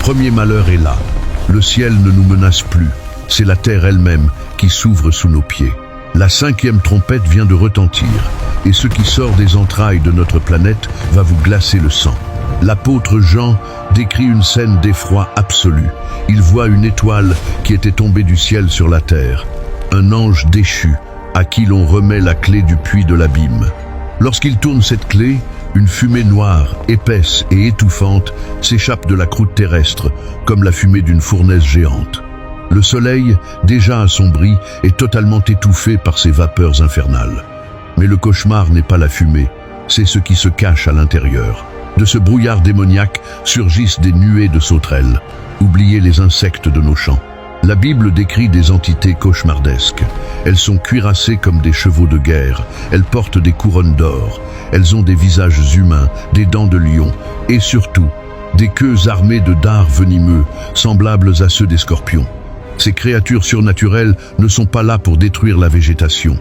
premier malheur est là. Le ciel ne nous menace plus. C'est la terre elle-même qui s'ouvre sous nos pieds. La 5e trompette vient de retentir, et ce qui sort des entrailles de notre planète va vous glacer le sang. L'apôtre Jean décrit une scène d'effroi absolu. Il voit une étoile qui était tombée du ciel sur la terre, un ange déchu à qui l'on remet la clé du puits de l'abîme. Lorsqu'il tourne cette clé, une fumée noire, épaisse et étouffante s'échappe de la croûte terrestre, comme la fumée d'une fournaise géante. Le soleil, déjà assombri, est totalement étouffé par ces vapeurs infernales. Mais le cauchemar n'est pas la fumée, c'est ce qui se cache à l'intérieur. De ce brouillard démoniaque surgissent des nuées de sauterelles. Oubliez les insectes de nos champs. La Bible décrit des entités cauchemardesques. Elles sont cuirassées comme des chevaux de guerre. Elles portent des couronnes d'or. Elles ont des visages humains, des dents de lion et surtout, des queues armées de dards venimeux, semblables à ceux des scorpions. Ces créatures surnaturelles ne sont pas là pour détruire la végétation.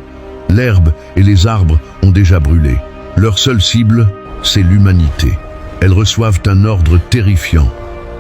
L'herbe et les arbres ont déjà brûlé. Leur seule cible, c'est l'humanité. Elles reçoivent un ordre terrifiant.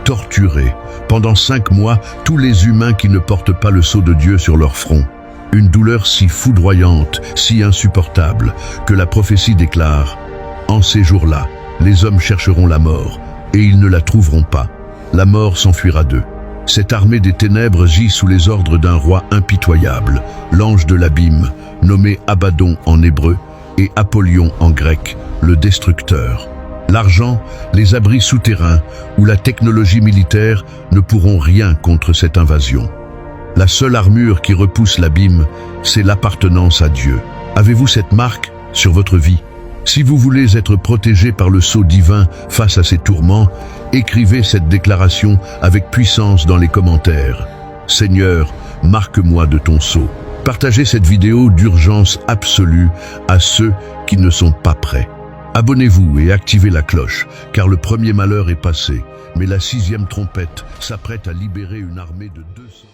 Torturer, pendant 5 mois, tous les humains qui ne portent pas le sceau de Dieu sur leur front. Une douleur si foudroyante, si insupportable, que la prophétie déclare « En ces jours-là, les hommes chercheront la mort, et ils ne la trouveront pas. La mort s'enfuira d'eux. » Cette armée des ténèbres gît sous les ordres d'un roi impitoyable, l'ange de l'abîme, nommé Abaddon en hébreu, et Apollyon en grec, le destructeur. L'argent, les abris souterrains ou la technologie militaire ne pourront rien contre cette invasion. La seule armure qui repousse l'abîme, c'est l'appartenance à Dieu. Avez-vous cette marque sur votre vie? Si vous voulez être protégé par le sceau divin face à ces tourments, écrivez cette déclaration avec puissance dans les commentaires. Seigneur, marque-moi de ton sceau. Partagez cette vidéo d'urgence absolue à ceux qui ne sont pas prêts. Abonnez-vous et activez la cloche, car le premier malheur est passé, mais la 6e trompette s'apprête à libérer une armée de 200...